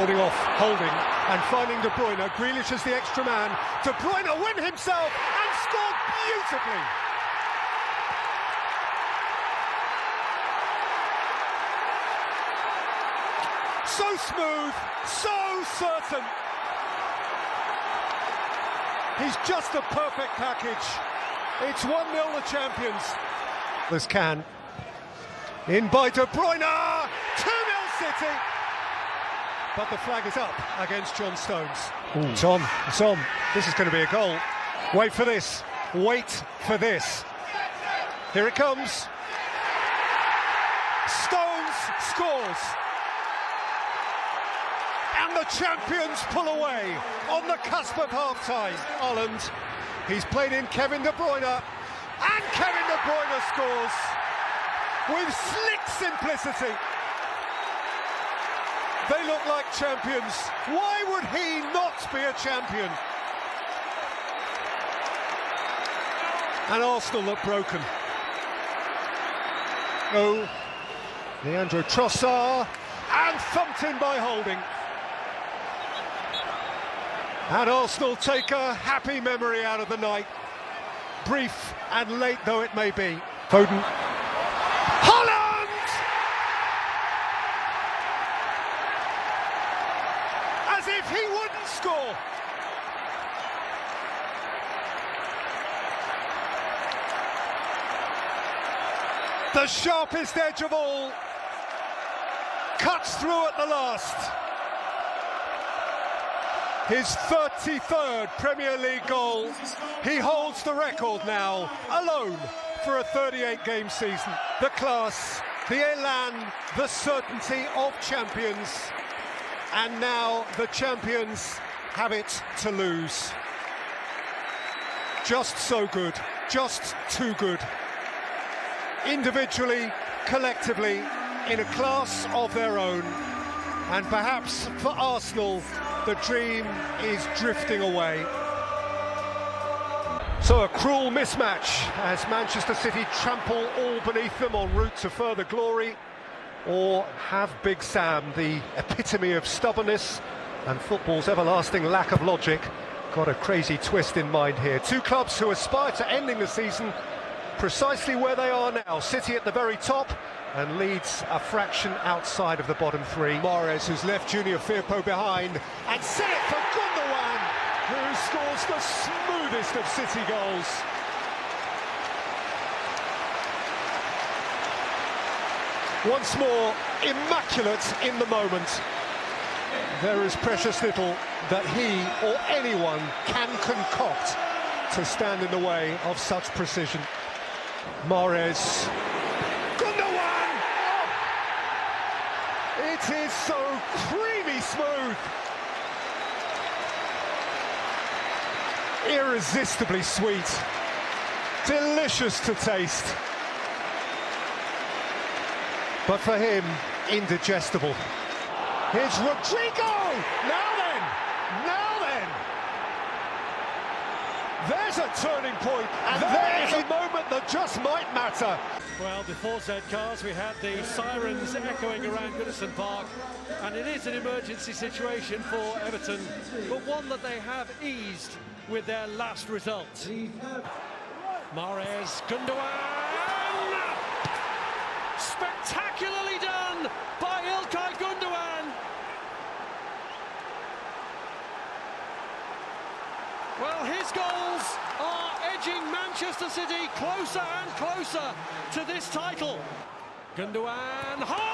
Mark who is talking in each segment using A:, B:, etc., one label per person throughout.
A: Holding and finding De Bruyne. Grealish is the extra man. De Bruyne win himself and scored beautifully. So smooth, so certain. He's just a perfect package. It's 1-0 the champions. This can. In by De Bruyne. 2-0 City. But the flag is up against John Stones. Ooh. It's on, it's on. This is going to be a goal. Wait for this, wait for this. Here it comes. Stones scores. And the champions pull away on the cusp of half-time. Haaland, he's played in Kevin De Bruyne. And Kevin De Bruyne scores with slick simplicity. They look like champions. Why would he not be a champion? And Arsenal look broken. Oh, Leandro Trossard, and thumped in by Holding. And Arsenal take a happy memory out of the night, brief and late though it may be. Foden. Haaland! As if he wouldn't score. The sharpest edge of all cuts through at the last. His 33rd Premier League goal. He holds the record now, alone, for a 38-game season. The class, the élan, the certainty of champions. And now the champions have it to lose. Just so good, just too good. Individually, collectively, in a class of their own. And perhaps for Arsenal, the dream is drifting away. So a cruel mismatch as Manchester City trample all beneath them en route to further glory. Or have Big Sam, the epitome of stubbornness and football's everlasting lack of logic, got a crazy twist in mind here. Two clubs who aspire to ending the season precisely where they are now. City at the very top and Leeds a fraction outside of the bottom three. Mahrez, who's left Junior Firpo behind, and set it for Gundogan, who scores the smoothest of City goals. Once more, immaculate in the moment. There is precious little that he or anyone can concoct to stand in the way of such precision. Mahrez. Gundogan! Oh. It is so creamy smooth. Irresistibly sweet. Delicious to taste. But for him, indigestible. Here's Rodrigo! Now then! There's a turning point, and there's a moment that just might matter.
B: Well, before Z cars, we had the sirens echoing around Goodison Park, and it is an emergency situation for Everton, but one that they have eased with their last result. Mahrez, Gundogan! Spectacularly done by İlkay Gundogan. Well, his goals are edging Manchester City closer and closer to this title. Gundogan, Haaland!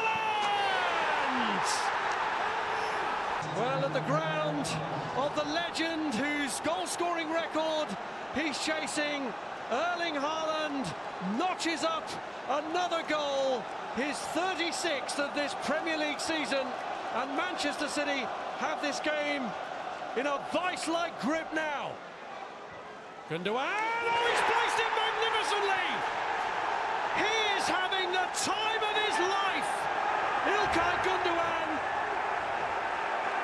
B: Well, at the ground of the legend whose goal-scoring record he's chasing, Erling Haaland notches up another goal, his 36th of this Premier League season, and Manchester City have this game in a vice-like grip now. Gundogan, oh, he's placed it magnificently! He is having the time of his life! İlkay Gundogan,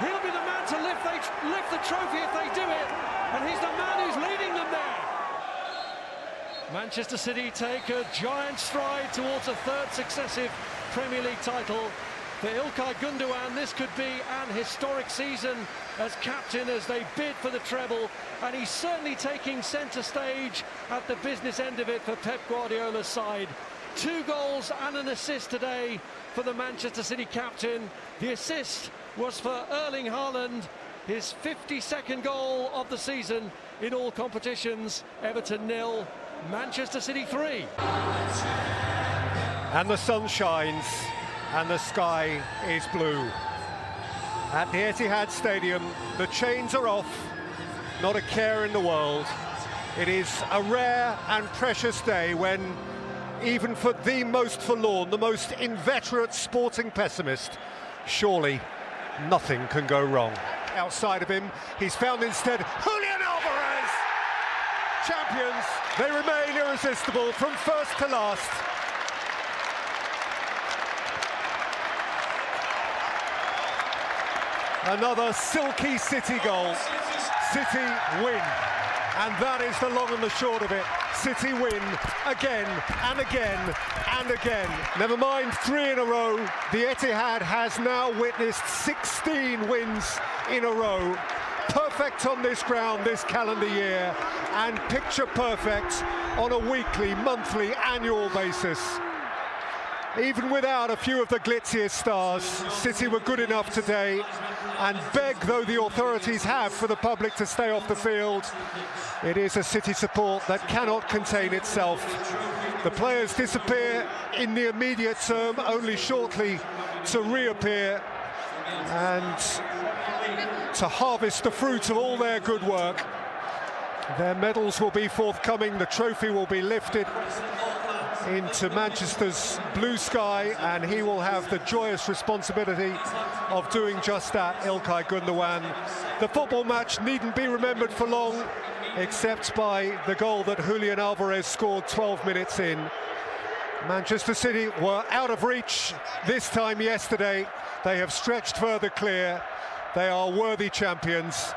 B: he'll be the man to lift the trophy if they do it, and he's the man who's leading them there. Manchester City take a giant stride towards a third successive Premier League title. For Ilkay Gundogan, this could be an historic season as captain as they bid for the treble, and he's certainly taking centre stage at the business end of it for Pep Guardiola's side. 2 goals and an assist today for the Manchester City captain. The assist was for Erling Haaland, his 52nd goal of the season in all competitions. Everton 0, Manchester City 3.
A: And the sun shines and the sky is blue. At the Etihad Stadium, the chains are off, not a care in the world. It is a rare and precious day when, even for the most forlorn, the most inveterate sporting pessimist, surely nothing can go wrong. Outside of him, he's found instead Julian Alvarez! Champions, they remain irresistible from first to last. Another silky City goal. City win. And that is the long and the short of it. City win again and again and again. Never mind 3 in a row. The Etihad has now witnessed 16 wins in a row. Perfect on this ground this calendar year, and picture perfect on a weekly, monthly, annual basis. Even without a few of the glitziest stars, City were good enough today, and beg though the authorities have for the public to stay off the field, it is a City support that cannot contain itself. The players disappear in the immediate term, only shortly to reappear and to harvest the fruit of all their good work. Their medals will be forthcoming, the trophy will be lifted into Manchester's blue sky, and he will have the joyous responsibility of doing just that, Ilkay Gundogan. The football match needn't be remembered for long, except by the goal that Julian Alvarez scored 12 minutes in. Manchester City were out of reach this time yesterday. They have stretched further clear. They are worthy champions.